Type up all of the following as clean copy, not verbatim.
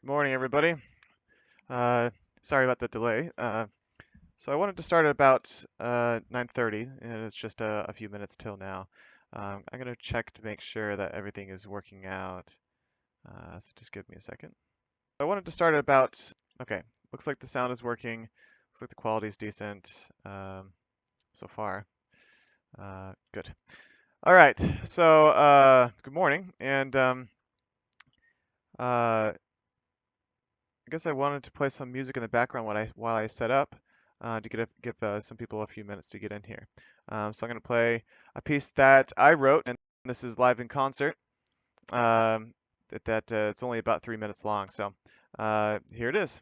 Morning, everybody. Sorry about the delay. So I wanted to start at about 9:30, and it's just a few minutes till now. I'm going to check to make sure that everything is working out. So just give me a second. I wanted to start at about, okay, looks like the sound is working. Looks like the quality is decent so far. Good. All right, so good morning, and uh, I guess I wanted to play some music in the background while I set up to give some people a few minutes to get in here. So I'm going to play a piece that I wrote, and this is live in concert. It's only about 3 minutes long, so here it is.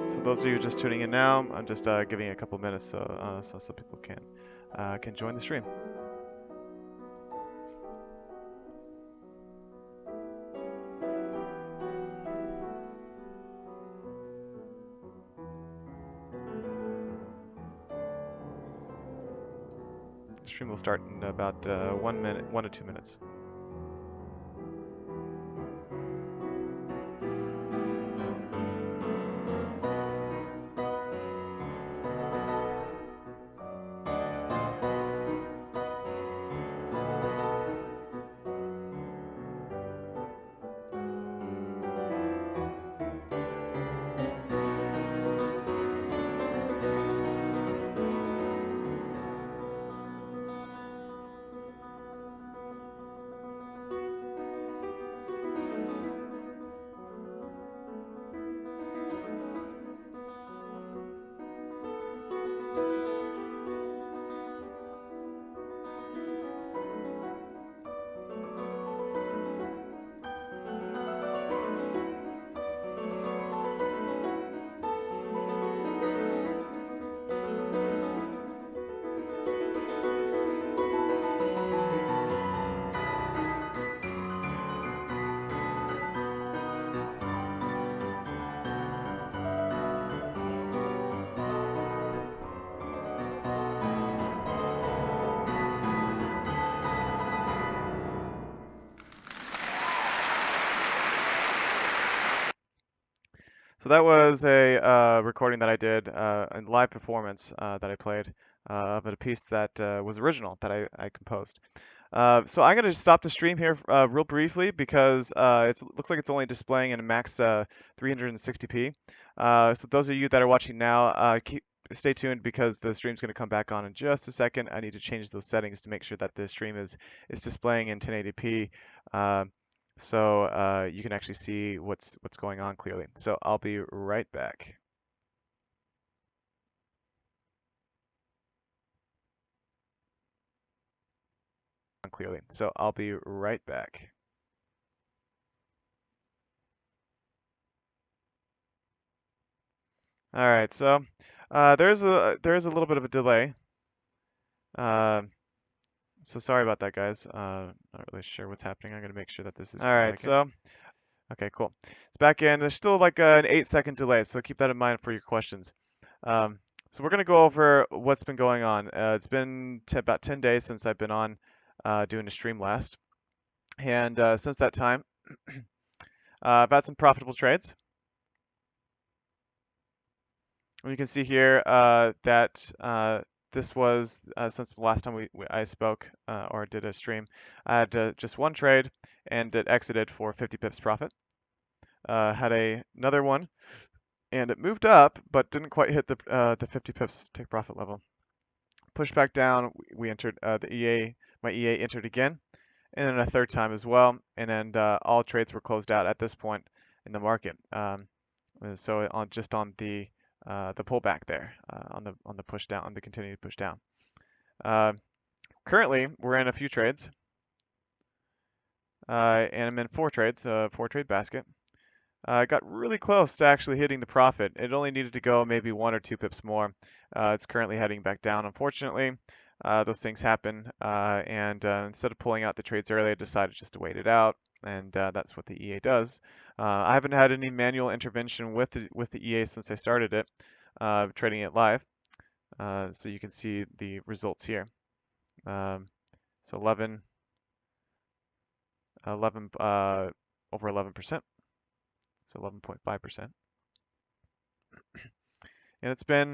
So those of you just tuning in now, I'm just giving it a couple minutes so some people can join the stream. The stream will start in about 1 to 2 minutes. So that was a recording that I did, a live performance that I played of a piece that was original that I composed. So I'm going to stop the stream here real briefly because it looks like it's only displaying in a max 360p. So those of you that are watching now, stay tuned because the stream's going to come back on in just a second. I need to change those settings to make sure that the stream is displaying in 1080p. So you can actually see what's going on clearly. So I'll be right back. Clearly. So I'll be right back. All right, so there's a little bit of a delay So sorry about that, guys. Not really sure what's happening. I'm gonna make sure that this is all right. So okay, cool. It's back in. There's still like an 8-second delay, so keep that in mind for your questions. Um, so we're gonna go over what's been going on. It's been about 10 days since I've been on doing a stream last, and since that time, I've had some profitable trades. And you can see here that this was since the last time I spoke or did a stream, I had just one trade and it exited for 50 pips profit. Had another one and it moved up but didn't quite hit the 50 pips take profit level. Pushed back down, we entered the EA, my EA entered again, and then a third time as well, and then all trades were closed out at this point in the market. So just on the pullback there, on the push down, on the continued push down. Currently, we're in a few trades, and I'm in 4 trades, 4-trade basket. I got really close to actually hitting the profit. It only needed to go maybe 1 or 2 pips more. It's currently heading back down, unfortunately. Those things happen, and instead of pulling out the trades early, I decided just to wait it out, and that's what the EA does. I haven't had any manual intervention with the EA since I started it, trading it live. So you can see the results here. So 11 over 11%, so 11.5%. And it's been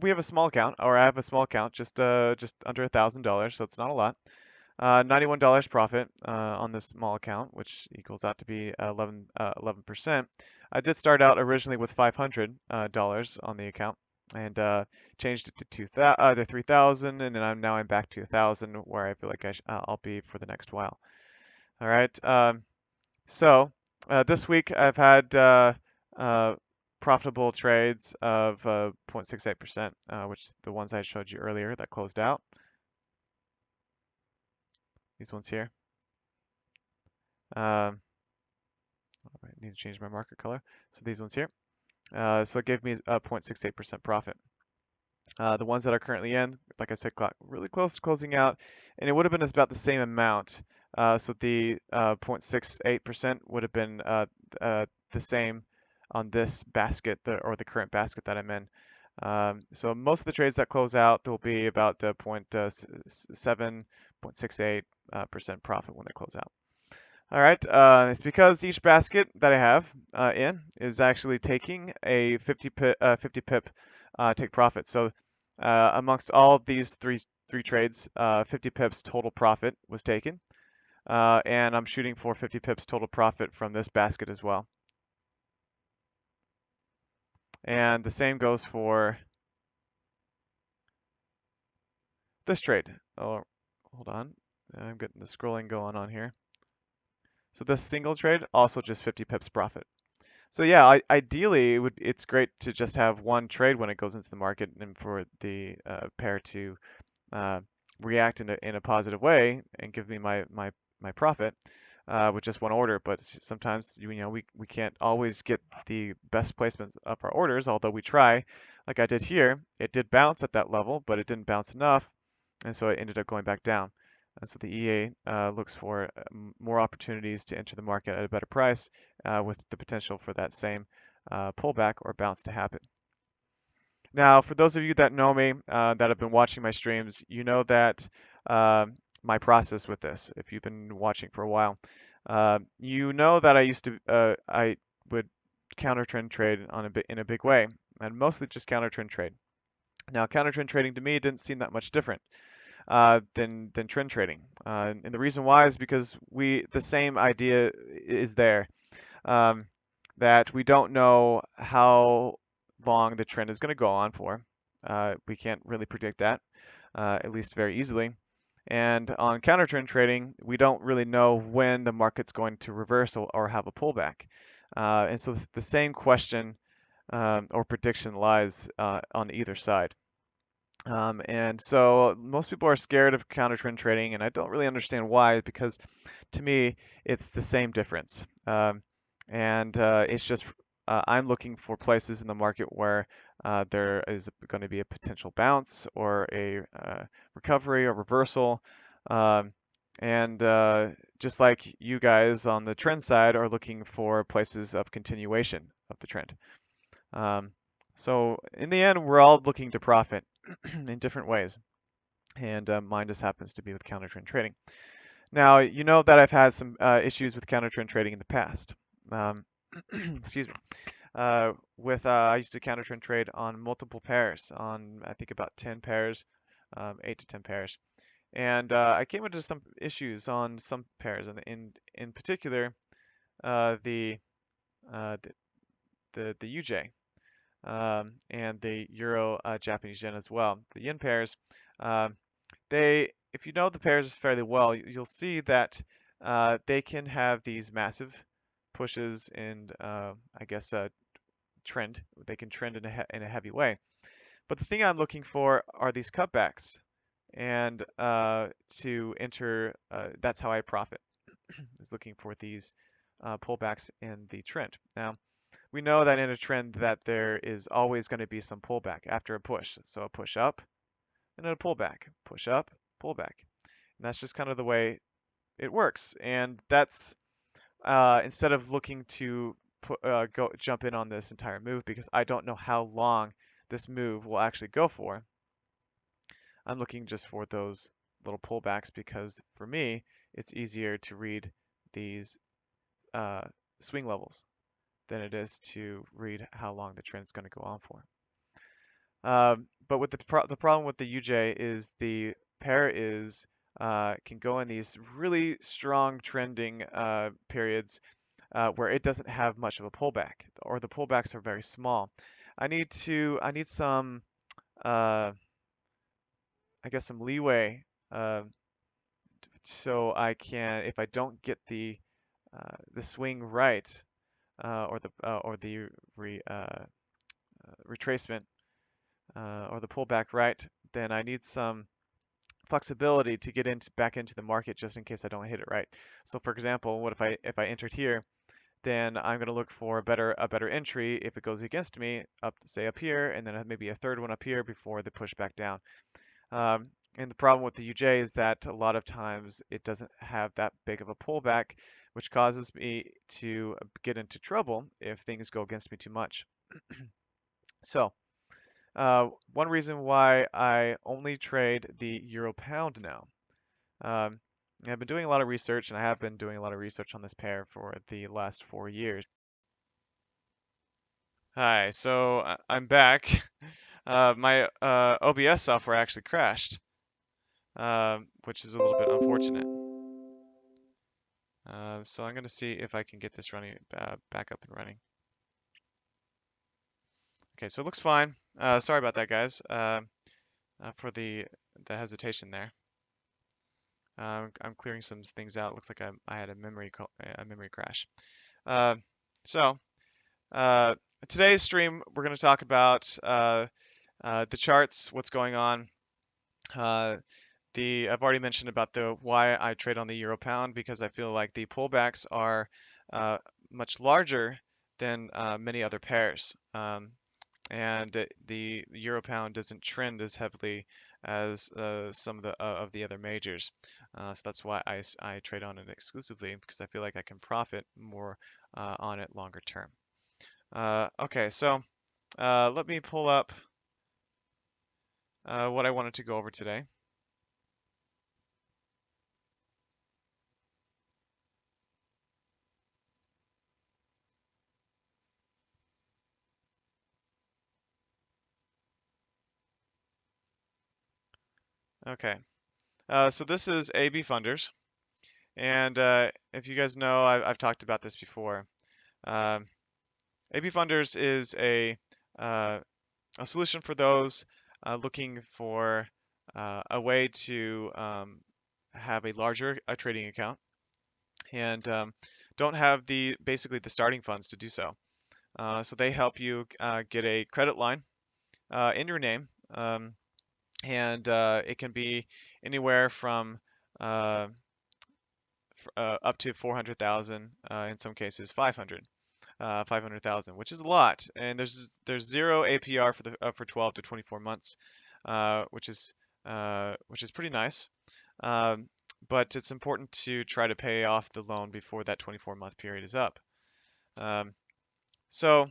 we have a small account, or I have a small account, just under $1,000, so it's not a lot. $91 profit on this small account, which equals out to be 11%. I did start out originally with $500 on the account, and changed it to 3,000, and then I'm back to 1,000, where I feel like I'll be for the next while. All right. So this week I've had profitable trades of 0.68%, which the ones I showed you earlier that closed out. These ones here. I need to change my market color. So these ones here. So it gave me a 0.68% profit. The ones that are currently in, like I said, got really close to closing out, and it would have been about the same amount. So the 0.68% would have been the same on this basket, or the current basket that I'm in. So most of the trades that close out, will be about 0.68% profit when they close out. All right, it's because each basket that I have in is actually taking a 50 pip take profit. So amongst all of these three trades, 50 pips total profit was taken, and I'm shooting for 50 pips total profit from this basket as well. And the same goes for this trade. Oh, hold on, I'm getting the scrolling going on here. So this single trade, also just 50 pips profit. So yeah, ideally it's great to just have one trade when it goes into the market, and for the pair to react in a positive way and give me my profit with just one order. But sometimes we can't always get the best placements of our orders, although we try. Like I did here, it did bounce at that level, but it didn't bounce enough, and so it ended up going back down. And so the EA looks for more opportunities to enter the market at a better price, with the potential for that same pullback or bounce to happen. Now, for those of you that know me, that have been watching my streams, you know that my process with this, if you've been watching for a while, you know that I would counter trend trade in a big way, and mostly just counter trend trade. Now, counter trend trading to me didn't seem that much different than trend trading. And the reason why is because the same idea is there, that we don't know how long the trend is going to go on for. We can't really predict that, at least very easily. And on counter trend trading, we don't really know when the market's going to reverse or have a pullback. And so the same question or prediction lies on either side. And so most people are scared of counter trend trading, and I don't really understand why, because to me, it's the same difference. And it's just I'm looking for places in the market where there is going to be a potential bounce or a recovery or reversal. Um, and just like you guys on the trend side are looking for places of continuation of the trend. Um, so in the end, we're all looking to profit in different ways. And mine just happens to be with counter trend trading. Now, you know that I've had some issues with counter trend trading in the past. Um, excuse me. I used to counter trend trade on multiple pairs, on I think about 10 pairs, 8 to 10 pairs. And I came into some issues on some pairs, and in particular, uh, the, uh, the the UJ and the Euro Japanese Yen as well. The yen pairs, um, if you know the pairs fairly well, you'll see that they can have these massive pushes and I guess trend. They can trend in a heavy way. But the thing I'm looking for are these cutbacks, and to enter, that's how I profit. Is looking for these pullbacks in the trend. Now, we know that in a trend that there is always going to be some pullback after a push. So a push up and then a pullback, push up, pullback. And that's just kind of the way it works. And that's instead of looking to go jump in on this entire move because I don't know how long this move will actually go for. I'm looking just for those little pullbacks because for me, it's easier to read these uh, swing levels than it is to read how long the trend is going to go on for. But with the problem with the UJ is the pair is can go in these really strong trending periods where it doesn't have much of a pullback, or the pullbacks are very small. I need some uh, I guess some leeway so I can, if I don't get the swing right or the retracement or the pullback right, then I need some flexibility to get back into the market just in case I don't hit it right. So for example, what if I entered here, then I'm going to look for a better entry if it goes against me up, say up here, and then maybe a third one up here before the push back down. And the problem with the UJ is that a lot of times it doesn't have that big of a pullback, which causes me to get into trouble if things go against me too much. So one reason why I only trade the Euro Pound now. Um, I've been doing a lot of research, and I have been doing a lot of research on this pair for the last 4 years. Hi, so I'm back. My OBS software actually crashed, which is a little bit unfortunate. So I'm going to see if I can get this running back up and running. Okay, so it looks fine. Sorry about that, guys, for the hesitation there. I'm clearing some things out. It looks like I had a memory crash. Uh, so uh, today's stream, we're going to talk about the charts, what's going on. I've already mentioned about the why I trade on the euro pound because I feel like the pullbacks are uh, much larger than many other pairs. And the euro pound doesn't trend as heavily as some of the other majors. So that's why I trade on it exclusively because I feel like I can profit more on it longer term. Okay, so let me pull up what I wanted to go over today. Okay, so this is ABFunders. And if you guys know, I've talked about this before. Um, ABFunders is a solution for those looking for a way to have a larger trading account and don't have basically the starting funds to do so. So they help you get a credit line in your name, and it can be anywhere from up to 400,000, in some cases 500. 500,000, which is a lot. And there's zero APR for 12 to 24 months, which is pretty nice. Um, but it's important to try to pay off the loan before that 24-month period is up. Um, so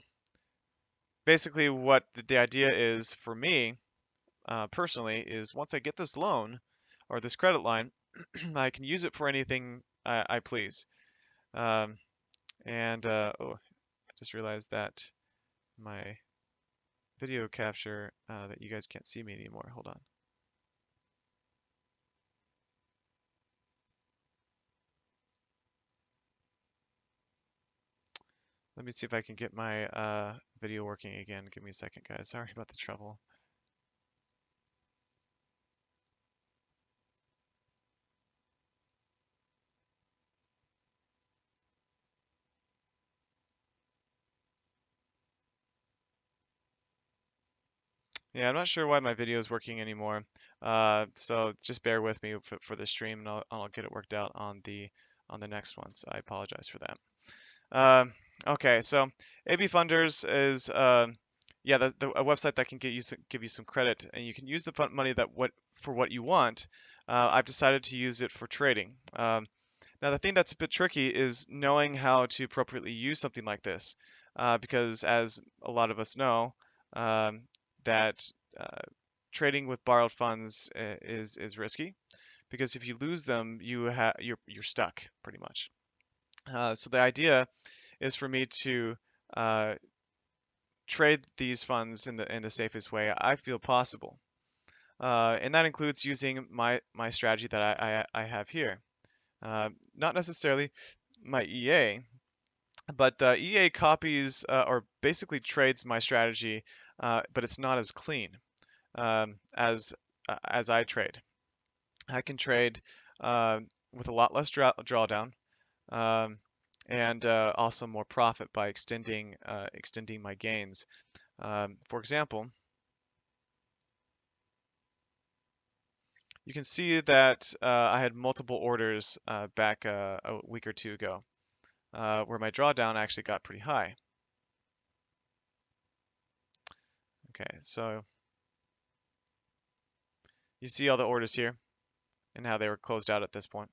basically, what the idea is for me personally is once I get this loan or this credit line, I can use it for anything I please. Um, and oh, I just realized that my video capture that you guys can't see me anymore. Hold on. Let me see if I can get my video working again. Give me a second, guys. Sorry about the trouble. Yeah, I'm not sure why my video is working anymore. So just bear with me for the stream, and I'll get it worked out on the next one. So I apologize for that. Okay, so ABFunders is yeah, a website that can give you some credit, and you can use the fund money for what you want. I've decided to use it for trading. Now the thing that's a bit tricky is knowing how to appropriately use something like this, because as a lot of us know, um, that uh, trading with borrowed funds is risky, because if you lose them, you're stuck pretty much. So the idea is for me to uh, trade these funds in the safest way I feel possible, and that includes using my strategy that I have here. Not necessarily my EA, but EA copies or basically trades my strategy, but it's not as clean as I trade. I can trade with a lot less drawdown, um, and also more profit by extending my gains. For example, you can see that I had multiple orders back a week or two ago, where my drawdown actually got pretty high. Okay, so you see all the orders here and how they were closed out at this point.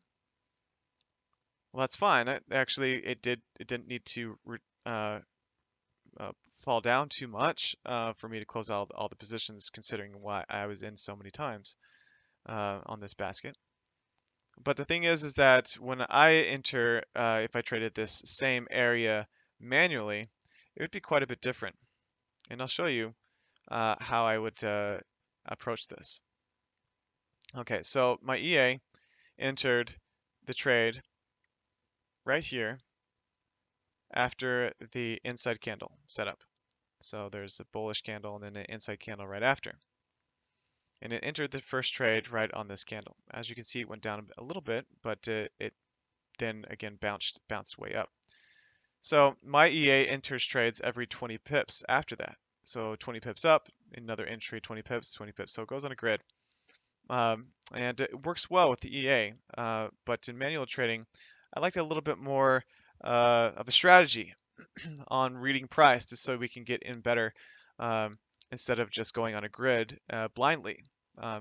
Well, that's fine. Actually, it didn't need to uh, fall down too much for me to close out all the positions, considering why I was in so many times on this basket. But the thing is that when I enter, if I traded this same area manually, it would be quite a bit different. And I'll show you how I would approach this. Okay, so my EA entered the trade right here after the inside candle setup. So there's a bullish candle and then an inside candle right after. And it entered the first trade right on this candle. As you can see, it went down a little bit, but it then again bounced way up. So my EA enters trades every 20 pips after that. So 20 pips up, another entry, 20 pips, 20 pips. So it goes on a grid. And it works well with the EA, but in manual trading, I like a little bit more of a strategy on reading price just so we can get in better um, instead of just going on a grid blindly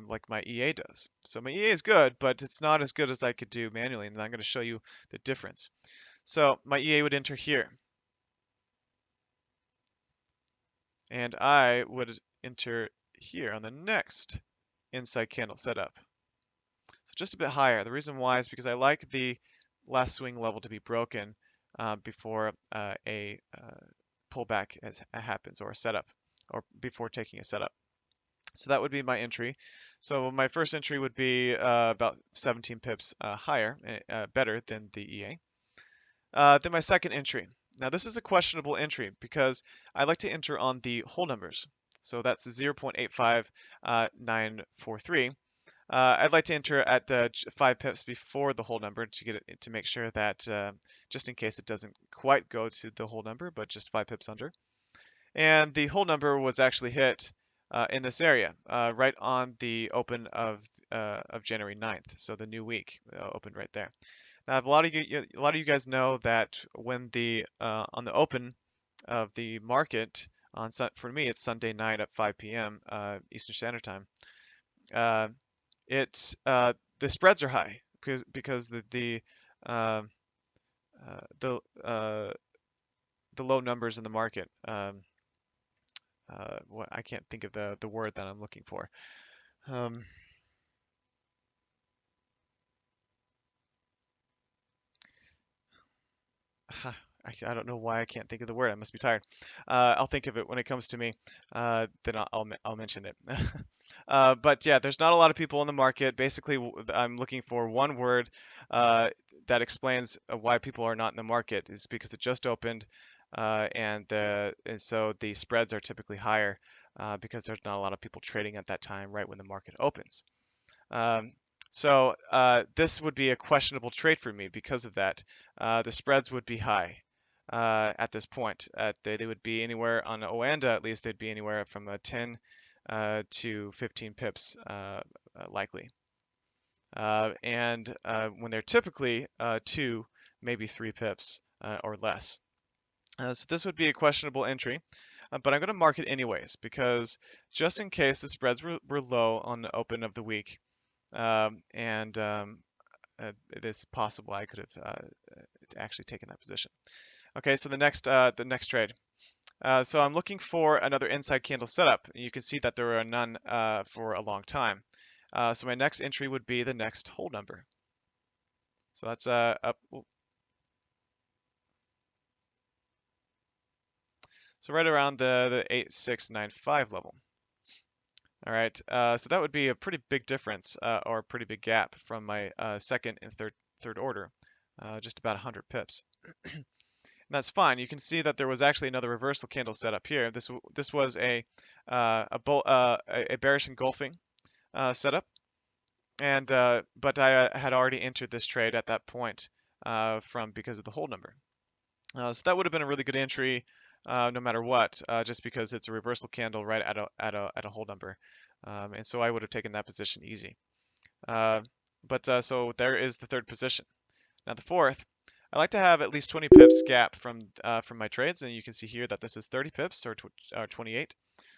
like my EA does. So my EA is good, but it's not as good as I could do manually, and I'm going to show you the difference. So my EA would enter here, and I would enter here on the next inside candle setup. So just a bit higher. The reason why is because I like the last swing level to be broken before a pullback happens, or a setup, or before taking a setup. So that would be my entry. So my first entry would be about 17 pips higher, better than the EA. Then my second entry. Now this is a questionable entry because I like to enter on the whole numbers. So that's 0.85943. I'd like to enter at 5 pips before the whole number to get it, to make sure that just in case it doesn't quite go to the whole number, but just 5 pips under. And the whole number was actually hit in this area, right on the open of January 9th, so the new week opened right there. Now, a lot of you guys know that when the on the open of the market for me, it's Sunday night at 5 p.m. Eastern Standard Time. Uh, it's The spreads are high because uh, uh, the uh, the low numbers in the market. What I can't think of the word that I'm looking for. Um, I don't know why I can't think of the word. I must be tired. I'll think of it when it comes to me. Then I'll mention it. But yeah, there's not a lot of people in the market. Basically, I'm looking for one word uh, that explains why people are not in the market. Is because it just opened, and so the spreads are typically higher because there's not a lot of people trading at that time, right when the market opens. Um, so this would be a questionable trade for me because of that. The spreads would be high at this point. They would be anywhere on Oanda, at least they'd be anywhere from 10 to 15 pips likely. And when they're typically 2, maybe 3 pips or less. So this would be a questionable entry, but I'm going to mark it anyways because just in case the spreads were low on the open of the week, and it is possible I could have actually taken that position. Okay, so the next trade. So I'm looking for another inside candle setup. You can see that there are none for a long time. So my next entry would be the next hold number. So that's up. So right around the 8695 level. All right, so that would be a pretty big difference or a pretty big gap from my second and third order, just about 100 pips. And that's fine. You can see that there was actually another reversal candle set up here. This was a bearish engulfing setup, and but I had already entered this trade at that point because of the hold number. So that would have been a really good entry no matter what, just because it's a reversal candle right at a hold number, and so I would have taken that position easy. Uh, but so there is the third position. Now the fourth, I like to have at least 20 pips gap from my trades, and you can see here that this is 30 pips or 28.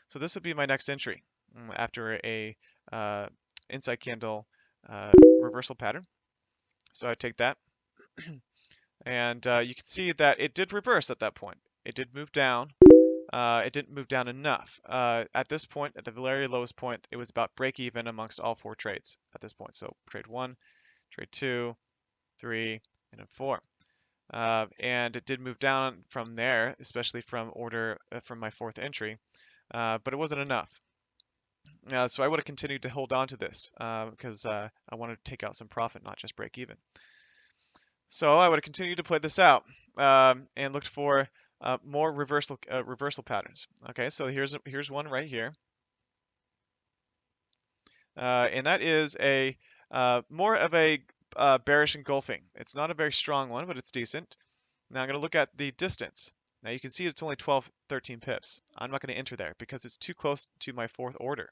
So this would be my next entry after a uh, inside candle reversal pattern. So I take that, and you can see that it did reverse at that point. It did move down. It didn't move down enough. At this point, at the very lowest point, it was about break even amongst all 4 trades at this point. So trade 1, trade 2, 3, and 4. And it did move down from there, especially from my fourth entry, but it wasn't enough. So I would have continued to hold on to this because I wanted to take out some profit, not just break even. So I would have continued to play this out and looked for more reversal patterns. Okay, so here's one right here, and that is a more of a bearish engulfing. It's not a very strong one, but it's decent. Now I'm going to look at the distance. Now you can see it's only 12, 13 pips. I'm not going to enter there because it's too close to my fourth order.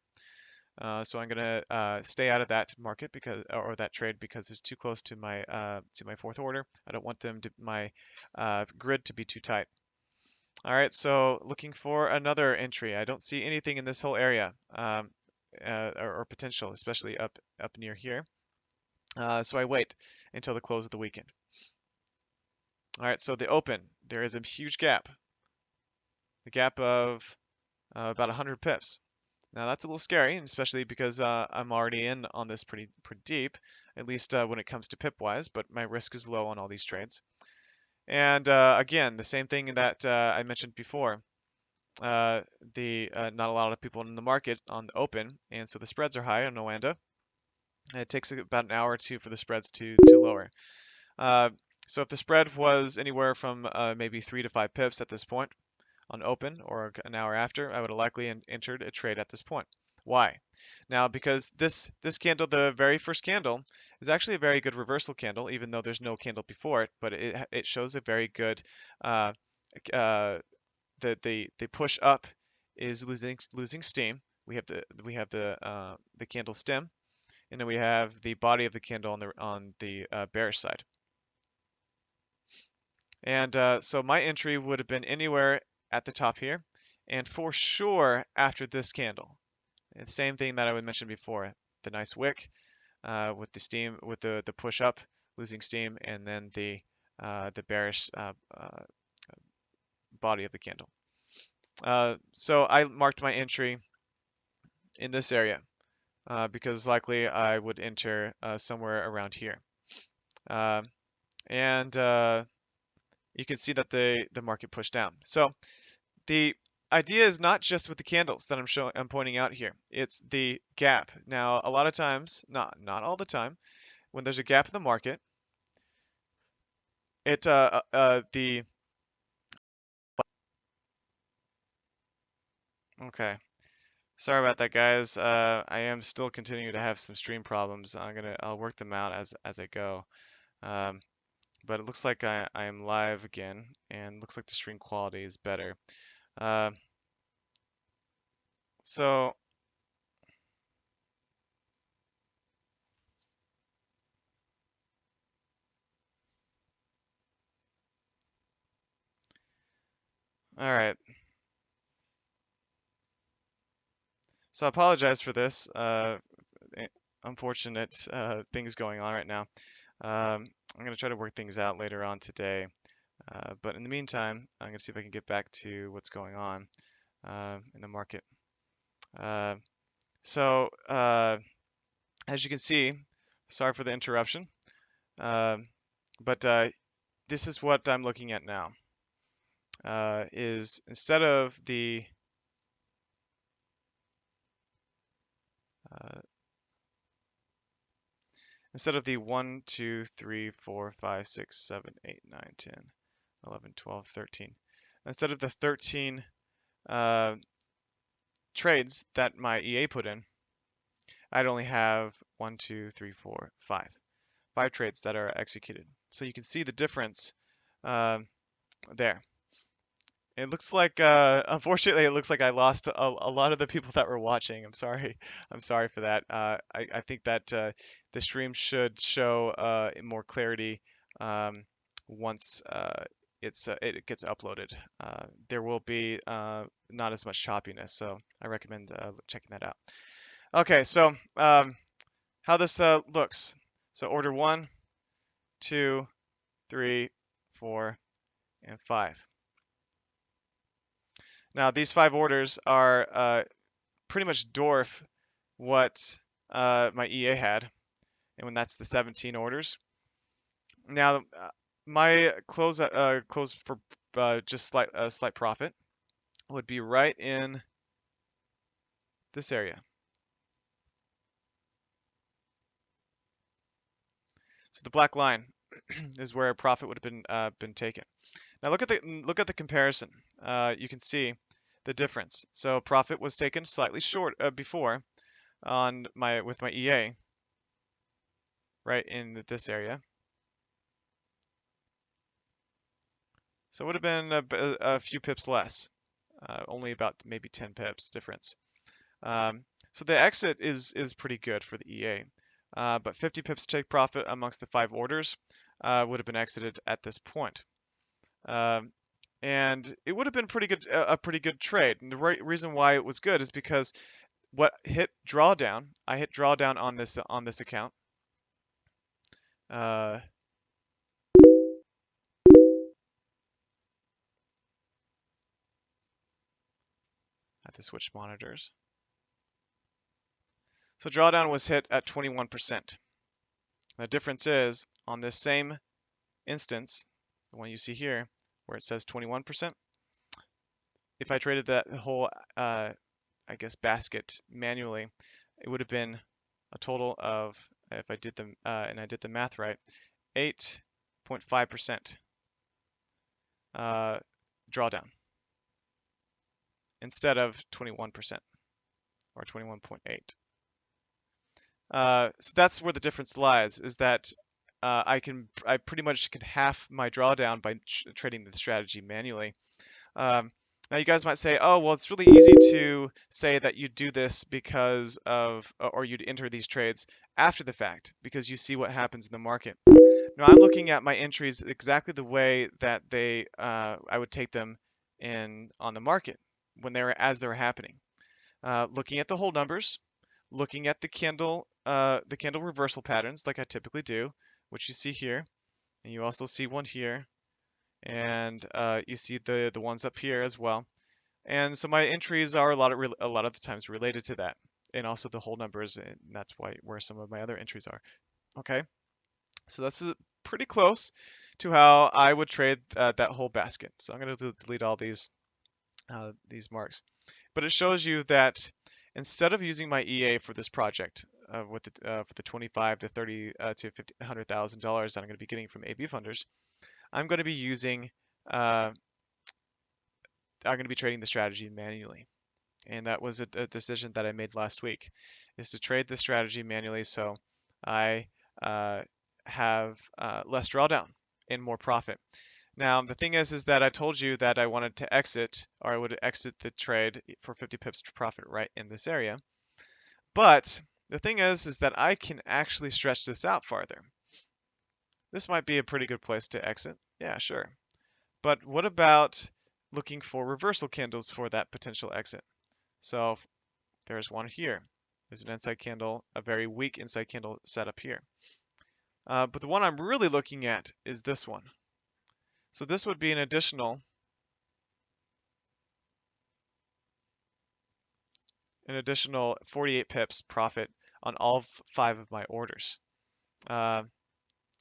So I'm going to stay out of that market or that trade because it's too close to my fourth order. I don't want my grid to be too tight. All right, so looking for another entry. I don't see anything in this whole area or potential, especially up near here. So I wait until the close of the weekend. All right, so the open, there is a huge gap. The gap of about 100 pips. Now that's a little scary, especially because I'm already in on this pretty deep, at least when it comes to pip wise, but my risk is low on all these trades. And again, the same thing that I mentioned before. Not a lot of people in the market on the open, and so the spreads are high on Oanda. It takes about an hour or two for the spreads to lower. So if the spread was anywhere from maybe 3 to 5 pips at this point on open or an hour after, I would have likely entered a trade at this point. Why? Now, because this candle, the very first candle, is actually a very good reversal candle, even though there's no candle before it, but it shows a very good uh, the push up is losing steam. We have the candle stem, and then we have the body of the candle on the bearish side. And so my entry would have been anywhere at the top here, and for sure after this candle. And same thing that I would mention before, the nice wick with the steam, with the push up, losing steam, and then the bearish body of the candle. So I marked my entry in this area because likely I would enter somewhere around here. Uh, and you can see that the market pushed down. So the idea is not just with the candles that I'm pointing out here. It's the gap. Now, a lot of times, not all the time, when there's a gap in the market, it the okay. Sorry about that, guys. I am still continuing to have some stream problems. I'll work them out as I go. Um, but it looks like I am live again, and looks like the stream quality is better. Uh, so all right. So I apologize for this. Unfortunate things going on right now. I'm going to try to work things out later on today. But in the meantime, I'm going to see if I can get back to what's going on in the market. Uh, so as you can see, sorry for the interruption, uh, but this is what I'm looking at now. Is uh, instead of the 1, 2, 3, 4, 5, 6, 7, 8, 9, 10, 11, 12, 13, instead of the 13 uh, trades that my EA put in, I'd only have 1, 2, 3, 4, 5 trades that are executed. So you can see the difference there. It looks like, unfortunately, it looks like I lost a lot of the people that were watching. I'm sorry. I'm sorry for that. I think that the stream should show more clarity once it gets uploaded. There will be not as much choppiness, so I recommend checking that out. Okay, so how this looks. So order 1, 2, 3, 4, and 5. Now these 5 orders are pretty much dwarf what my EA had, and when that's the 17 orders. Now my close for just slight profit would be right in this area. So the black line is where a profit would have been taken. Now look at the comparison. You can see the difference. So profit was taken slightly short before with my EA, right in this area. So it would have been a few pips less, only about maybe 10 pips difference. So the exit is pretty good for the EA, but 50 pips take profit amongst the 5 orders would have been exited at this point. And it would have been a pretty good trade. And the reason why it was good is because what hit drawdown, I hit drawdown on this account. I have to switch monitors. So drawdown was hit at 21%. The difference is on this same instance, the one you see here, where it says 21%, if I traded that whole, I guess, basket manually, it would have been a total of, if I did and I did the math right, 8.5% drawdown instead of 21% or 21.8. So that's where the difference lies, is that I pretty much can half my drawdown by trading the strategy manually. Now you guys might say, oh, well, it's really easy to say that you do this because of, or you'd enter these trades after the fact because you see what happens in the market. Now I'm looking at my entries exactly the way that I would take them on the market as they're happening. Looking at the hold numbers, looking at the candle reversal patterns like I typically do, which you see here, and you also see one here, and you see the ones up here as well. And so my entries are a lot of the times related to that, and also the hold numbers, and that's where some of my other entries are. Okay, so that's pretty close to how I would trade that whole basket. So I'm going to delete all these marks, but it shows you that instead of using my EA for this project for the 25 to 30 to $100,000 that I'm going to be getting from ABFunders, I'm going to be using I'm going to be trading the strategy manually. And that was a decision that I made last week, is to trade the strategy manually so I have less drawdown and more profit. Now, the thing is that I told you that I wanted to exit, or I would exit the trade for 50 pips to profit right in this area. But the thing is that I can actually stretch this out farther. This might be a pretty good place to exit. Yeah, sure. But what about looking for reversal candles for that potential exit? So there's one here. There's an inside candle, a very weak inside candle set up here. But the one I'm really looking at is this one. So this would be an additional 48 pips profit on all 5 of my orders,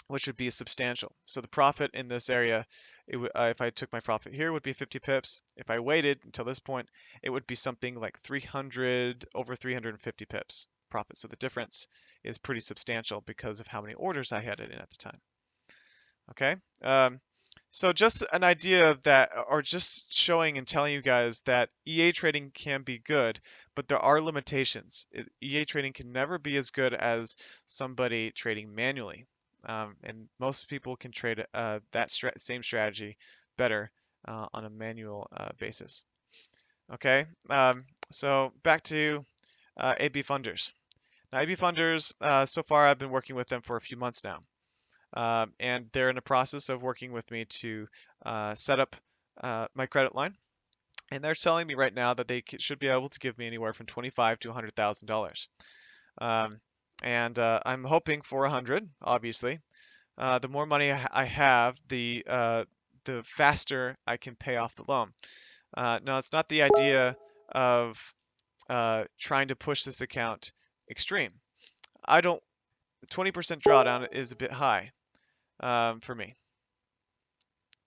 which would be substantial. So the profit in this area, if I took my profit here, would be 50 pips. If I waited until this point, it would be something like over 350 pips profit. So the difference is pretty substantial because of how many orders I had in at the time. Okay. So just an idea of that, or just showing and telling you guys that EA trading can be good, but there are limitations. EA trading can never be as good as somebody trading manually. And most people can trade that same strategy better on a manual basis. Okay, so back to ABFunders. Now, ABFunders, so far I've been working with them for a few months now. And they're in the process of working with me to set up my credit line. And they're telling me right now that they should be able to give me anywhere from $25,000 to $100,000. And I'm hoping for 100, obviously. The more money I have, the faster I can pay off the loan. Now, it's not the idea of trying to push this account extreme. 20% drawdown is a bit high for me.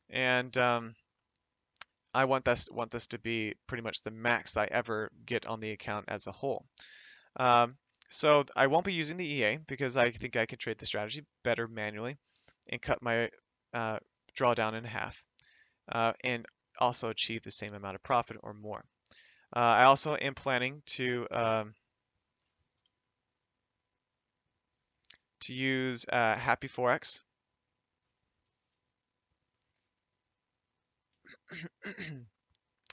And I want this to be pretty much the max I ever get on the account as a whole. So I won't be using the EA because I think I can trade the strategy better manually and cut my drawdown in half and also achieve the same amount of profit or more. I also am planning to use Happyforex.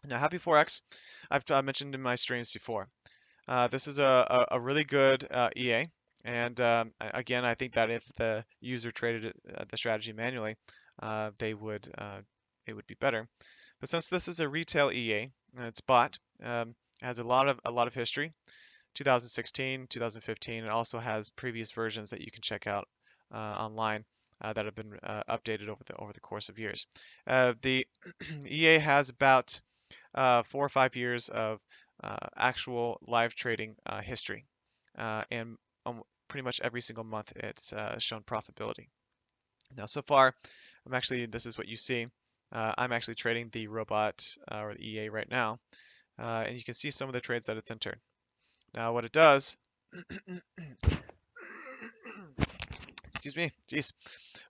Now, Happyforex, I've mentioned in my streams before. This is a really good EA, and again, I think that if the user traded the strategy manually, it would be better. But since this is a retail EA, it's bought, it has a lot of history, 2016, 2015. It also has previous versions that you can check out online that have been updated over the course of years. The EA has about 4 or 5 years of actual live trading history, and pretty much every single month it's shown profitability. Now, so far, this is what you see. I'm actually trading the robot or the EA right now, and you can see some of the trades that it's entered. Now, what it does, excuse me, geez.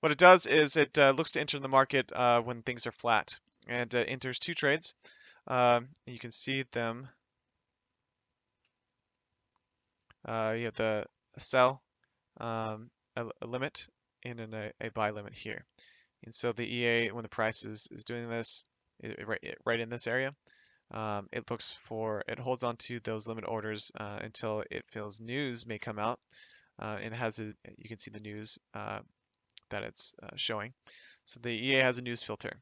What it does is it looks to enter the market when things are flat, and enters 2 trades. You can see them. You have the sell a limit and then a buy limit here. And so the EA, when the price is doing this, right in this area, it holds on to those limit orders until it feels news may come out, and you can see the news that it's showing. So the EA has a news filter.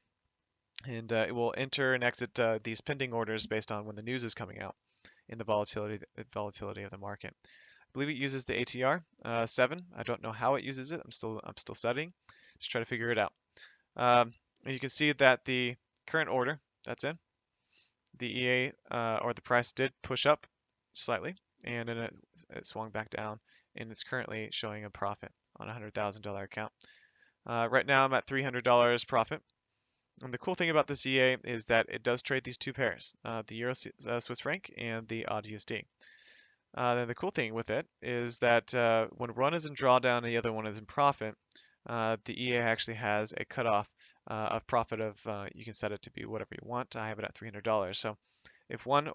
and it will enter and exit these pending orders based on when the news is coming out in the volatility of the market. I believe it uses the ATR 7. I don't know how it uses it. I'm still studying. Just try to figure it out. And you can see that the current order that's in the EA or the price did push up slightly, and then it swung back down, and it's currently showing a profit on a $100,000 account. Right now I'm at $300 profit. And the cool thing about this EA is that it does trade these two pairs, the Euro Swiss franc and the AUD USD. Then the cool thing with it is that when one is in drawdown and the other one is in profit, the EA actually has a cutoff of profit of, you can set it to be whatever you want. I have it at $300. So if one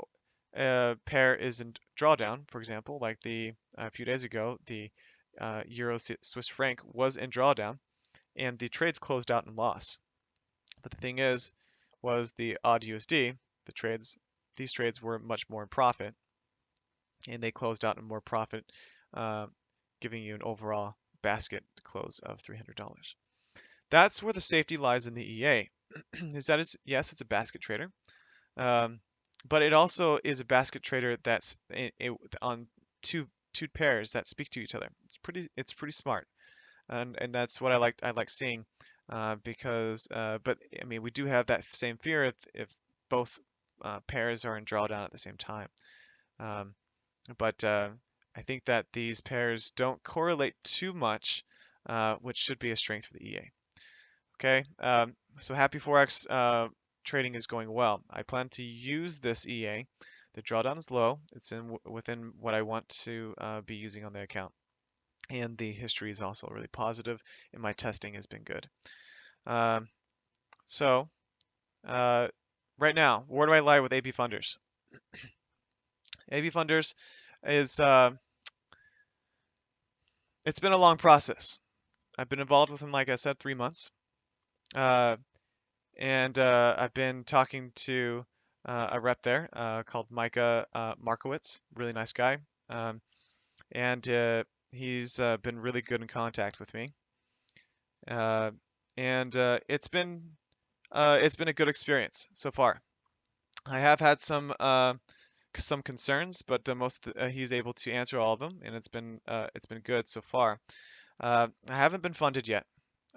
pair is in drawdown, for example, like a few days ago, the Euro Swiss franc was in drawdown and the trades closed out in loss. But the thing was the AUD USD, these trades were much more in profit, and they closed out in more profit, uh, giving you an overall basket close of $300. That's where the safety lies in the EA. Yes, it's a basket trader, um, but it also is a basket trader that's on two pairs that speak to each other. It's pretty smart, and that's what I like seeing, because but I mean we do have that same fear if both pairs are in drawdown at the same time. Um, but I think that these pairs don't correlate too much, which should be a strength for the EA. Okay, so Happyforex trading is going well. I plan to use this EA. The drawdown is low. It's within what I want to be using on the account. And the history is also really positive, and my testing has been good. Um, so, uh, right now, where do I lie with ABFunders? ABFunders is, it's been a long process. I've been involved with them, like I said, 3 months. Uh, and I've been talking to a rep there called Micah Markowitz, really nice guy. Um, and he's been really good in contact with me. Uh, and it's been a good experience so far. I have had some concerns, but he's able to answer all of them, and it's been good so far. I haven't been funded yet,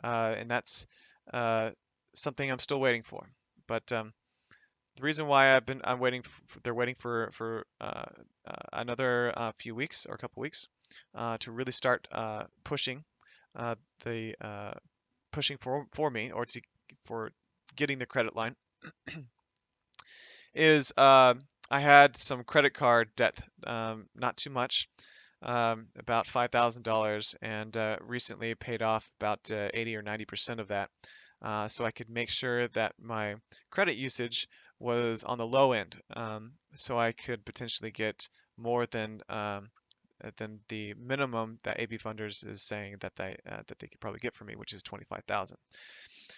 and that's uh, something I'm still waiting for. But the reason why I'm waiting, they're waiting for another few weeks or a couple weeks to really start pushing the pushing for me or for getting the credit line is I had some credit card debt, not too much, about $5,000, and recently paid off about 80 or 90% of that. So I could make sure that my credit usage was on the low end, so I could potentially get more than the minimum that AB Funders is saying that they could probably get for me, which is 25,000.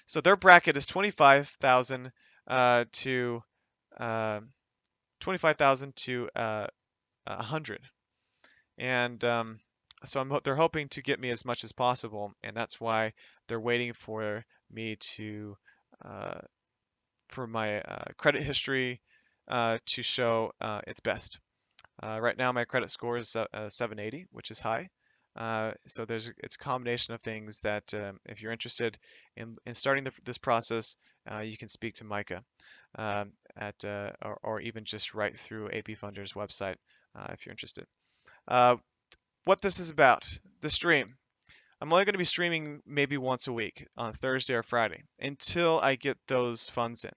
So their bracket is 25,000 to uh, 25,000 to 100, and so they're hoping to get me as much as possible, and that's why they're waiting for me to uh, for my credit history to show its best. Right now, my credit score is 780, which is high. So it's a combination of things that if you're interested in starting this process, you can speak to Micah or even just right through ABFunders website if you're interested. Uh, what this is about, the stream. I'm only going to be streaming maybe once a week on Thursday or Friday until I get those funds in.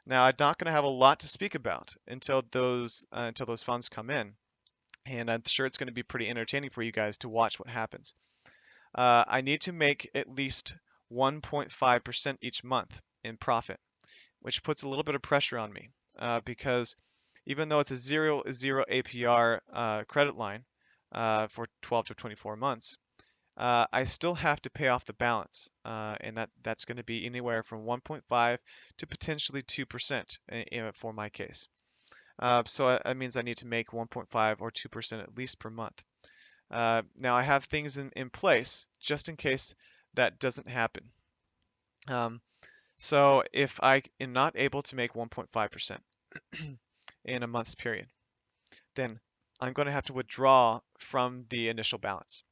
Now, I'm not going to have a lot to speak about until those funds come in, and I'm sure it's going to be pretty entertaining for you guys to watch what happens. I need to make at least 1.5% each month in profit, which puts a little bit of pressure on me because even though it's a zero APR credit line for 12 to 24 months, I still have to pay off the balance, and that's going to be anywhere from 1.5 to potentially 2% for my case. So that means I need to make 1.5 or 2% at least per month. Now I have things in place just in case that doesn't happen. Um, So if I am not able to make 1.5% in a month's period, then I'm going to have to withdraw from the initial balance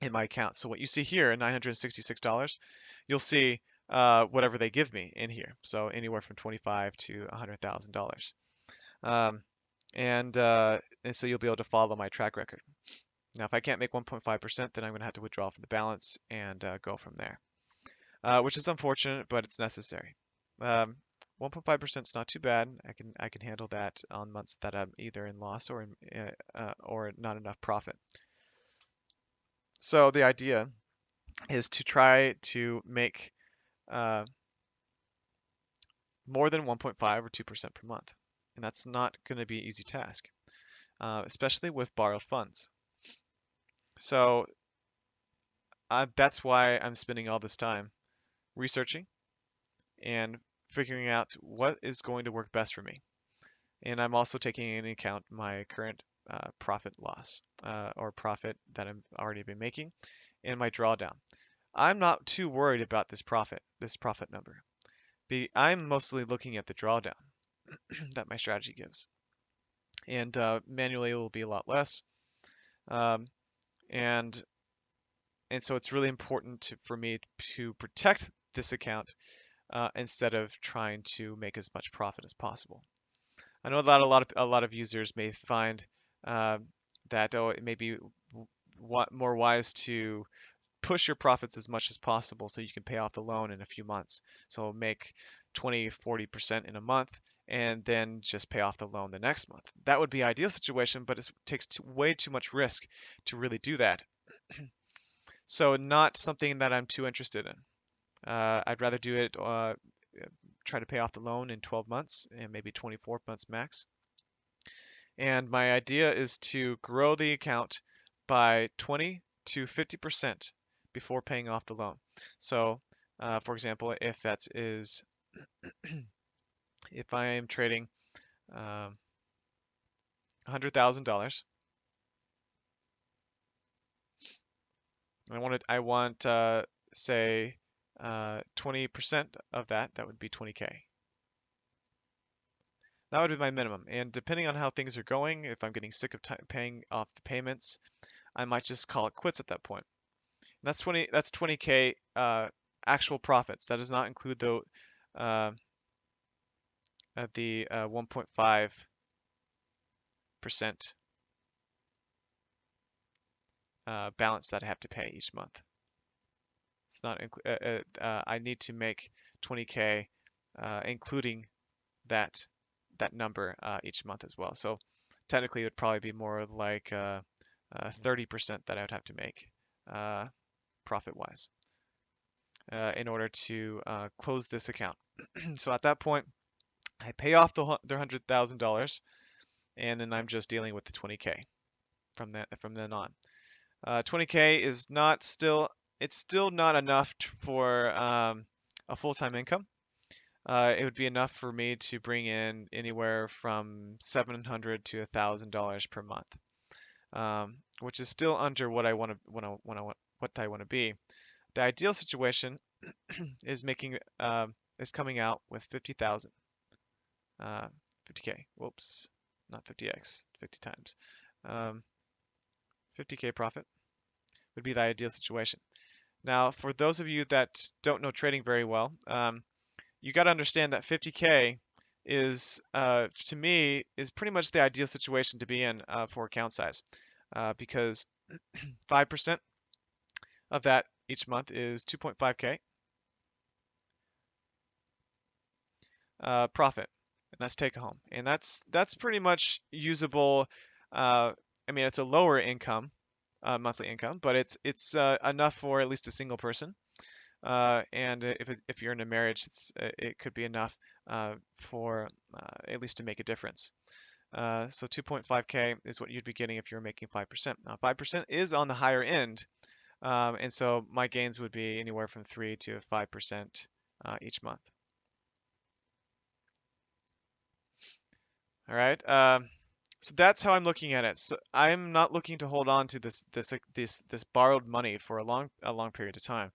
in my account. So what you see here, $966, you'll see whatever they give me in here. So anywhere from 25 to $100,000. Um, and so you'll be able to follow my track record. Now, if I can't make 1.5%, then I'm going to have to withdraw from the balance and go from there, which is unfortunate, but it's necessary. 1.5% is not too bad. I can handle that on months that I'm either in loss or not enough profit. So the idea is to try to make uh, more than 1.5 or 2% per month, and that's not going to be an easy task, especially with borrowed funds. So that's why I'm spending all this time researching and figuring out what is going to work best for me. And I'm also taking into account my current profit loss or profit that I've already been making and my drawdown. I'm not too worried about this profit number. I'm mostly looking at the drawdown that my strategy gives. And manually it will be a lot less. Um, and and so it's really important for me to protect this account instead of trying to make as much profit as possible. I know that a lot of users may find uh, that it may be more wise to push your profits as much as possible so you can pay off the loan in a few months. So make 20, 40% in a month and then just pay off the loan the next month. That would be ideal situation, but it takes way too much risk to really do that. So not something that I'm too interested in. I'd rather do it, try to pay off the loan in 12 months and maybe 24 months max. And my idea is to grow the account by 20 to 50% before paying off the loan. So, for example, if I am trading $100,000, I want say 20% of that would be 20K. That would be my minimum. And depending on how things are going, if I'm getting sick of paying off the payments, I might just call it quits at that point. And that's 20K actual profits. That does not include uh, the 1.5% balance that I have to pay each month. It's not I need to make 20K including that number each month as well. So technically it would probably be more like 30% that I would have to make profit wise in order to close this account. So at that point, I pay off their $100,000, and then I'm just dealing with the 20K from then on. 20K is not still it's still not enough for a full-time income. It would be enough for me to bring in anywhere from $700 to $1,000 per month, which is still under what I want to be. The ideal situation is coming out with 50,000, 50K. Whoops, not 50x, 50 times. 50K profit would be the ideal situation. Now, for those of you that don't know trading very well, you got to understand that 50K is, to me, is pretty much the ideal situation to be in for account size, because 5% of that each month is 2.5K profit, and that's take home, and that's pretty much usable. I mean, it's a lower income, monthly income, but it's enough for at least a single person. And if you're in a marriage, it could be enough for at least to make a difference. So 2.5K is what you'd be getting if you're making 5%. Now 5% is on the higher end, and so my gains would be anywhere from 3 to 5% each month. All right. So that's how I'm looking at it. So I'm not looking to hold on to this borrowed money for a long period of time.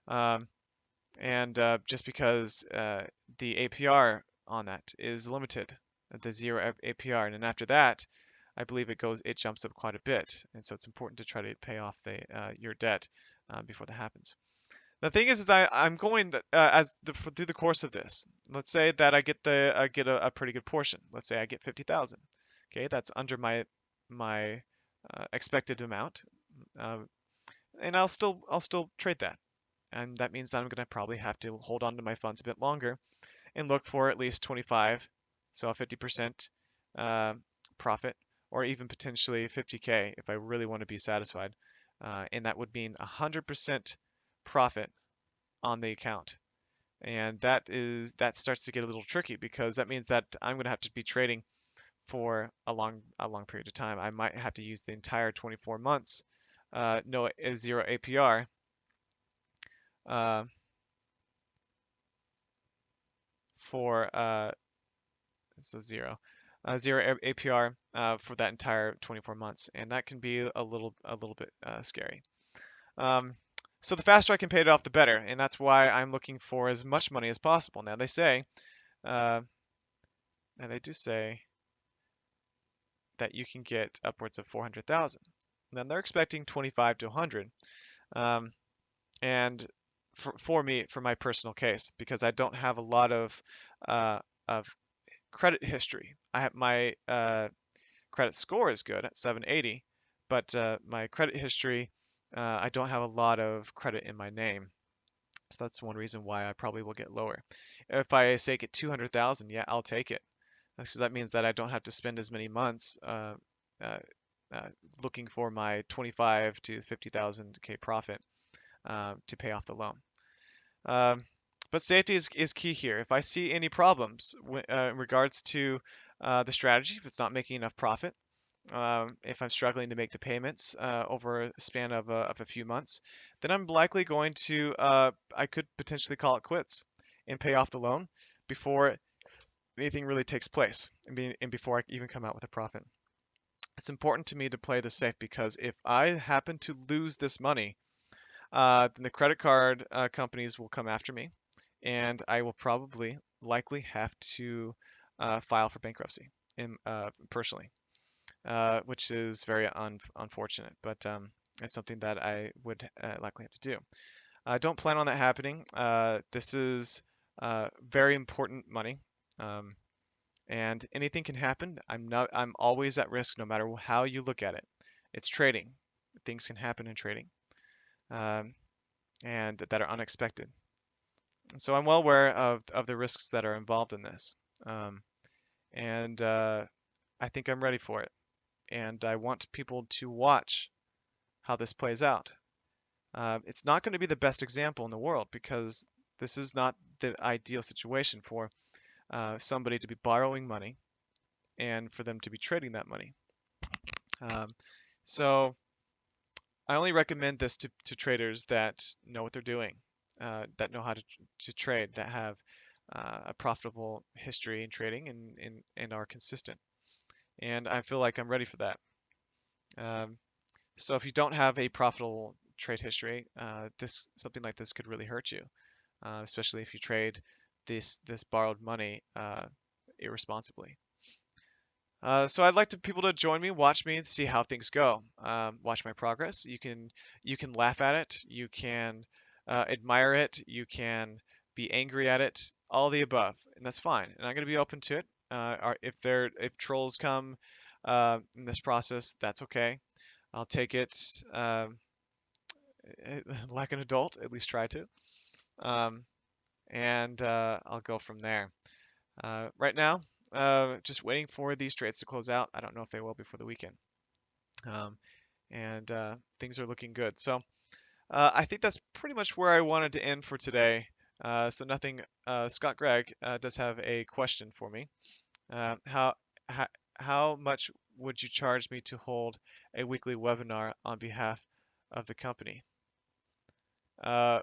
Um, And just because the APR on that is limited, the zero APR, and then after that, I believe it jumps up quite a bit, and so it's important to try to pay off your debt before that happens. The thing is I'm going to, through the course of this. Let's say that I get a pretty good portion. Let's say I get 50,000. Okay, that's under my expected amount, uh, and I'll still trade that, and that means that I'm going to probably have to hold on to my funds a bit longer and look for at least 25, so a 50% uh, profit, or even potentially 50K if I really want to be satisfied, and that would mean 100% profit on the account. And that starts to get a little tricky because that means that I'm going to have to be trading for a long period of time. I might have to use the entire 24 months, no zero APR, uh, for so zero APR for that entire 24 months, and that can be a little bit scary. Um, so the faster I can pay it off, the better, and that's why I'm looking for as much money as possible. Now uh, they do say that you can get upwards of 400,000. Then they're expecting 25 to 100. Um, and for me, for my personal case, because I don't have a lot of credit history. I have my credit score is good at 780, but my credit history, I don't have a lot of credit in my name. So that's one reason why I probably will get lower. If I say get 200,000, yeah, I'll take it. So that means that I don't have to spend as many months uh, uh, looking for my 25 to 50,000 K profit to pay off the loan. Um, but safety is key here. If I see any problems in regards to the strategy, if it's not making enough profit, if I'm struggling to make the payments over a span of a few months, then I'm likely going to, I could potentially call it quits and pay off the loan before anything really takes place and before I even come out with a profit. It's important to me to play this safe because if I happen to lose this money, then the credit card companies will come after me, and I will probably likely have to file for bankruptcy personally, which is very unfortunate, but it's something that I would likely have to do. I don't plan on that happening. This is very important money. Um, and anything can happen. I'm always at risk no matter how you look at it. It's trading. Things can happen in trading, um, and that are unexpected. So I'm well aware of the risks that are involved in this. Um, and I think I'm ready for it. And I want people to watch how this plays out. It's not going to be the best example in the world because this is not the ideal situation for somebody to be borrowing money and for them to be trading that money. Um, so I only recommend this to traders that know what they're doing, that know how to trade, that have a profitable history in trading and are consistent. And I feel like I'm ready for that. Um, so if you don't have a profitable trade history, something like this could really hurt you, especially if you trade this borrowed money irresponsibly. So I'd like people to join me, watch me, and see how things go. Watch my progress. You can laugh at it, you can admire it, you can be angry at it, all the above, and that's fine. And I'm going to be open to it. If trolls come in this process, that's okay. I'll take it like an adult, at least try to, um, and I'll go from there. Right now, just waiting for these trades to close out. I don't know if they will before the weekend. Um, and things are looking good. So I think that's pretty much where I wanted to end for today. So nothing. Scott Gregg does have a question for me. How, how how much would you charge me to hold a weekly webinar on behalf of the company? Uh,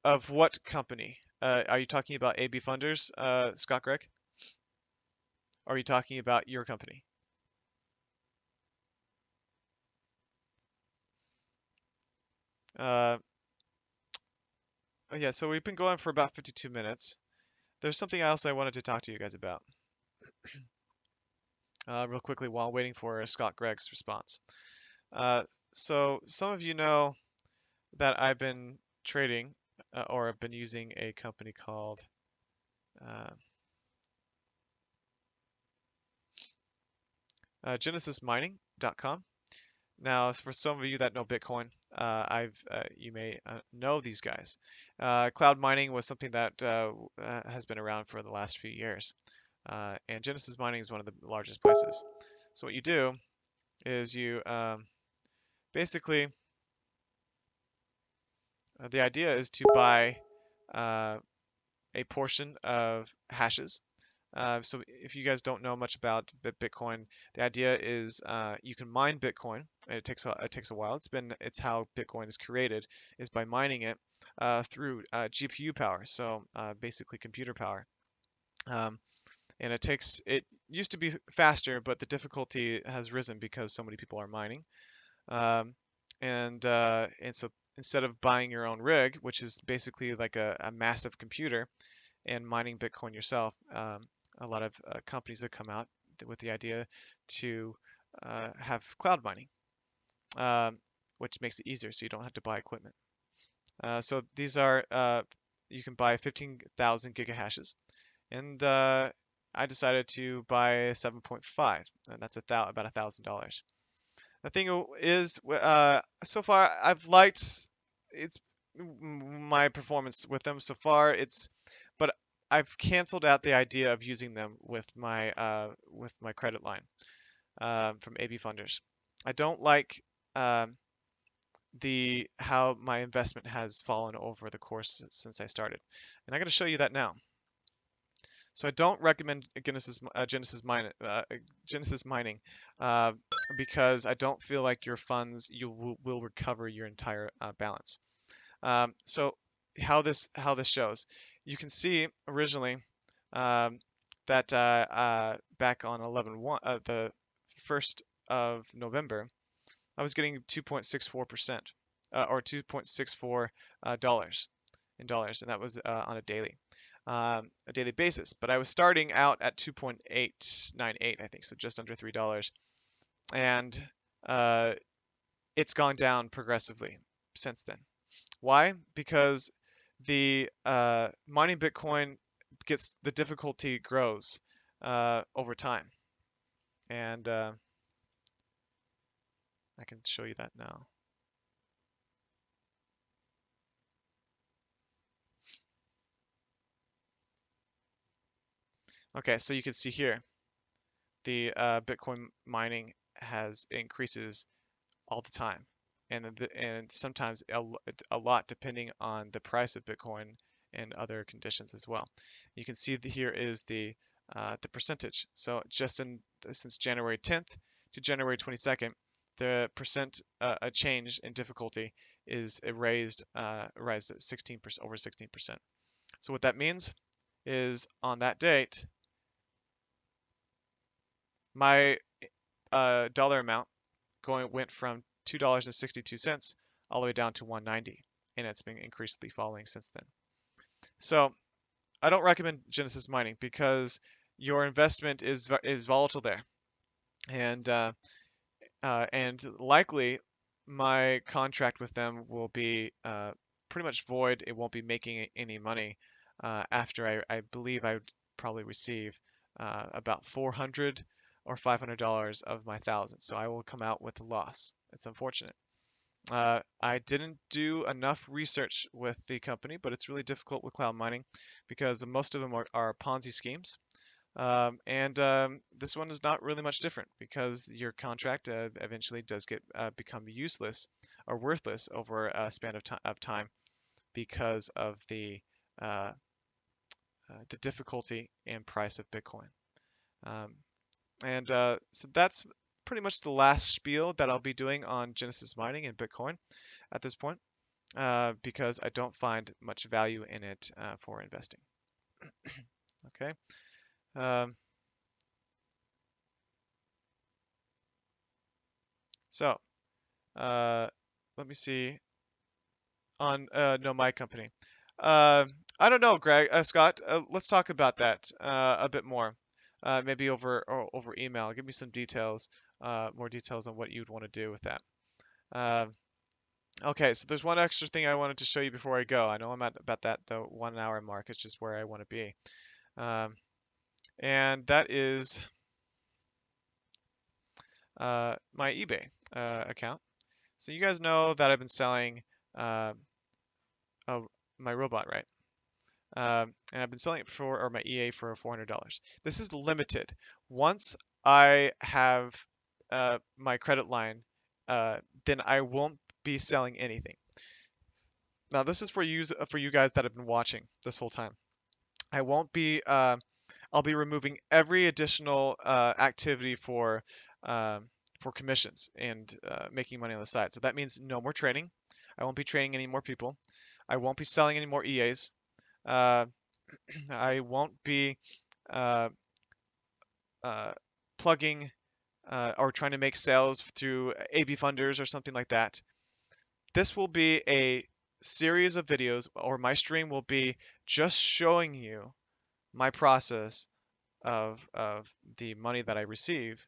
of what company? Are you talking about ABFunders, Scott Gregg? Or are you talking about your company? Uh, yeah, so we've been going for about 52 minutes. There's something else I wanted to talk to you guys about real quickly while waiting for Scott Gregg's response. Uh, so some of you know that I've been trading or I've been using a company called uh, GenesisMining.com. Now, for some of you that know Bitcoin, you may know these guys. Cloud mining was something that has been around for the last few years, and Genesis Mining is one of the largest places. So what you do is you basically the idea is to buy uh, a portion of hashes. So if you guys don't know much about Bitcoin, the idea is you can mine Bitcoin. And it takes a while. It's how Bitcoin is created is by mining it through GPU power. So basically computer power. Um, and it used to be faster, but the difficulty has risen because so many people are mining. Um, and so instead of buying your own rig, which is basically like a massive computer, and mining Bitcoin yourself, a lot of companies have come out with the idea to have cloud mining, um, which makes it easier, so you don't have to buy equipment. So these are you can buy 15,000 gigahashes, and I decided to buy 7.5, and that's about $1,000. The thing is, so far I've liked it's my performance with them so far. But I've canceled out the idea of using them with my credit line from ABFunders. I don't like the how my investment has fallen over the course since I started, and I'm going to show you that now. So I don't recommend Genesis mining uh, because I don't feel like your funds will recover your entire balance. So how this shows, you can see originally um, that back on 11/1, the 1st of November, I was getting 2.64% or 2.64 dollars in dollars, and that was on a daily basis. But I was starting out at 2.898, I think, so just under $3, and uh, it's gone down progressively since then. Why? Because the mining Bitcoin the difficulty grows over time, and I can show you that now. Okay, so you can see here the Bitcoin mining has increases all the time, and sometimes a lot depending on the price of Bitcoin and other conditions as well. You can see here is the percentage. So just since January 10th to January 22nd, the percent a change in difficulty is raised at 16%, over 16%. So what that means is on that date, my dollar amount went from $2.62 all the way down to 190, and it's been increasingly falling since then. So I don't recommend Genesis mining because your investment is volatile there, and likely my contract with them will be pretty much void. It won't be making any money after I believe I would probably receive about 400 or $500 of my 1,000. So I will come out with a loss. It's unfortunate. I didn't do enough research with the company, but it's really difficult with cloud mining because most of them are Ponzi schemes. And this one is not really much different because your contract eventually does become useless or worthless over a span of time because of uh, the difficulty and price of Bitcoin. Um, and so that's pretty much the last spiel that I'll be doing on Genesis mining and Bitcoin at this point because I don't find much value in it for investing. Okay. Um, so let me see. On no, my company. Uh, I don't know, Greg, Scott. Let's talk about that a bit more. Maybe over email. Give me some details, more details on what you'd want to do with that. Uh, okay, so there's one extra thing I wanted to show you before I go. I know I'm at about that the 1 hour mark. It's just where I want to be, um, and that is my eBay account. So you guys know that I've been selling uh, oh, my robot, right? And I've been selling it for, or my EA for $400. This is limited. Once I have my credit line, then I won't be selling anything. Now, this is for you guys that have been watching this whole time. I won't be. I'll be removing every additional activity for commissions and making money on the side. So that means no more trading. I won't be trading any more people. I won't be selling any more EAs. Uh, I won't be uh, uh, plugging or trying to make sales through ABFunders or something like that. This will be a series of videos, or my stream will be just showing you my process of the money that I receive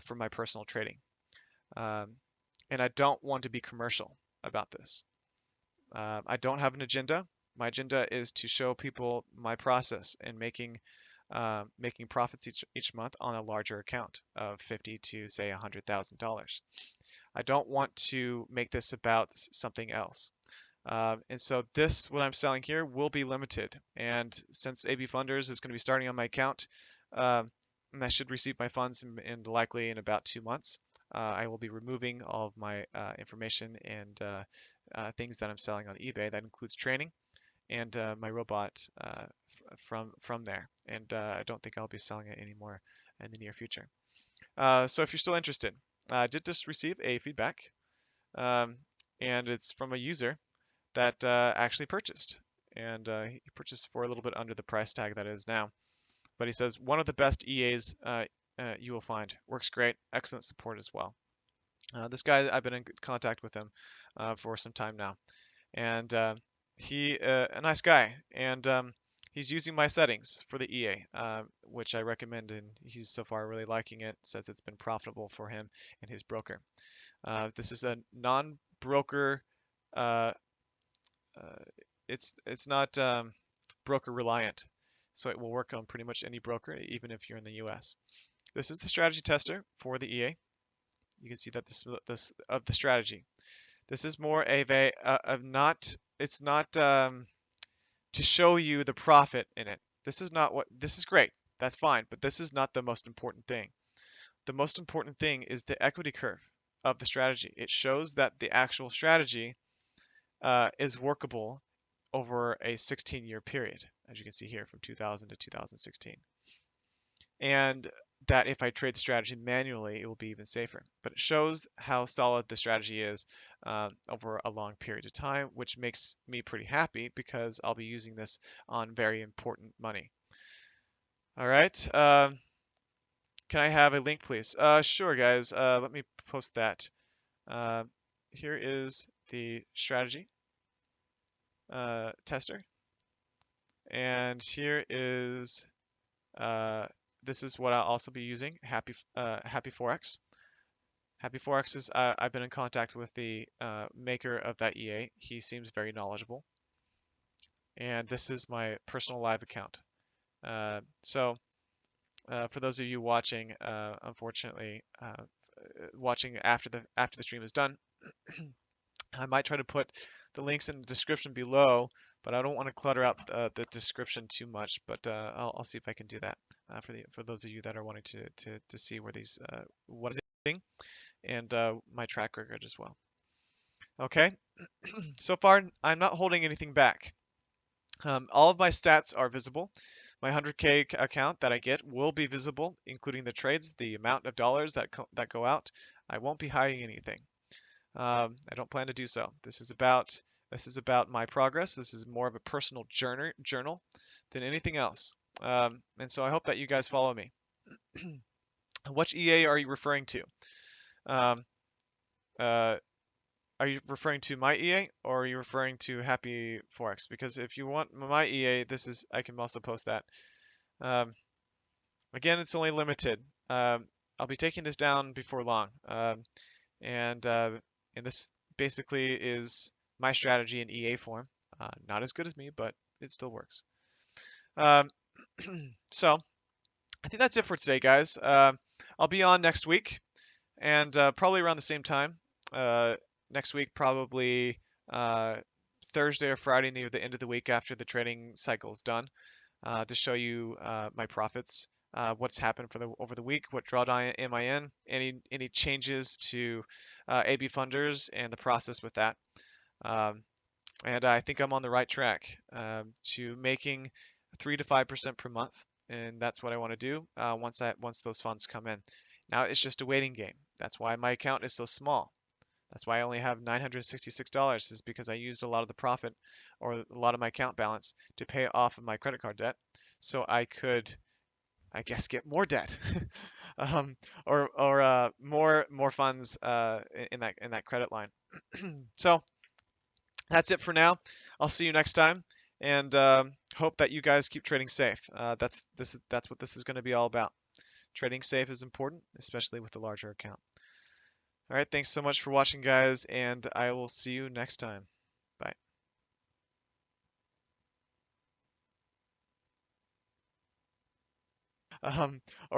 from my personal trading. Um, and I don't want to be commercial about this. I don't have an agenda. My agenda is to show people my process in making profits each month on a larger account of 50 to say $100,000. I don't want to make this about something else. And so this, what I'm selling here, will be limited. And since ABFunders is going to be starting on my account, and I should receive my funds in likely in about 2 months, I will be removing all of my information and things that I'm selling on eBay. That includes training and my robot from there. And I don't think I'll be selling it anymore in the near future. So if you're still interested, I did just receive a feedback, um, and it's from a user that actually purchased. And he purchased for a little bit under the price tag that is now. But he says, one of the best EAs you will find. Works great. Excellent support as well. This guy, I've been in contact with him for some time now. And he, a nice guy. And he's using my settings for the EA, which I recommend. And he's so far really liking it, says it's been profitable for him and his broker. This is a non-broker uh, uh, it's not broker reliant, so it will work on pretty much any broker, even if you're in the U.S. This is the strategy tester for the EA. You can see that this of the strategy. This is more of not. It's not to show you the profit in it. This is not what. This is great. That's fine, but this is not the most important thing. The most important thing is the equity curve of the strategy. It shows that the actual strategy is workable over a 16-year period, as you can see here from 2000 to 2016. And that if I trade the strategy manually, it will be even safer. But it shows how solid the strategy is over a long period of time, which makes me pretty happy because I'll be using this on very important money. All right. Can I have a link, please? Sure, guys. Let me post that. Uh, Here is the strategy tester. And here is this is what I'll also be using, Happyforex. Happyforex is I've been in contact with the maker of that EA. He seems very knowledgeable. And this is my personal live account. So for those of you watching, unfortunately, watching after the stream is done, I might try to put the links in the description below, but I don't want to clutter up the description too much. But I'll see if I can do that for those of you that are wanting to see where these what is it and my track record as well. Okay, so far I'm not holding anything back. All of my stats are visible. My 100K account that I get will be visible, including the trades, the amount of dollars that go out. I won't be hiding anything. I don't plan to do so. This is about my progress. This is more of a personal journal than anything else. And so I hope that you guys follow me. Which EA are you referring to? Um, uh, are you referring to my EA or are you referring to Happy Forex? Because if you want my EA, I can also post that. Um, Again, it's only limited. I'll be taking this down before long. And and this basically is my strategy in EA form. Not as good as me, but it still works. Um, so I think that's it for today, guys. I'll be on next week, and probably around the same time. Uh, Next week, probably uh, Thursday or Friday near the end of the week after the trading cycle is done, to show you my profits, what's happened over the week, what drawdown am I in, any changes to ABFunders and the process with that. Um, and I think I'm on the right track to making 3 to 5% per month, and that's what I want to do once those funds come in. Now it's just a waiting game. That's why my account is so small. That's why I only have $966 is because I used a lot of the profit or a lot of my account balance to pay off of my credit card debt so I could, I guess, get more debt um, or more funds in that credit line. So that's it for now. I'll see you next time, and hope that you guys keep trading safe. That's what this is going to be all about. Trading safe is important, especially with the larger account. All right, thanks so much for watching, guys, and I will see you next time. Bye. Or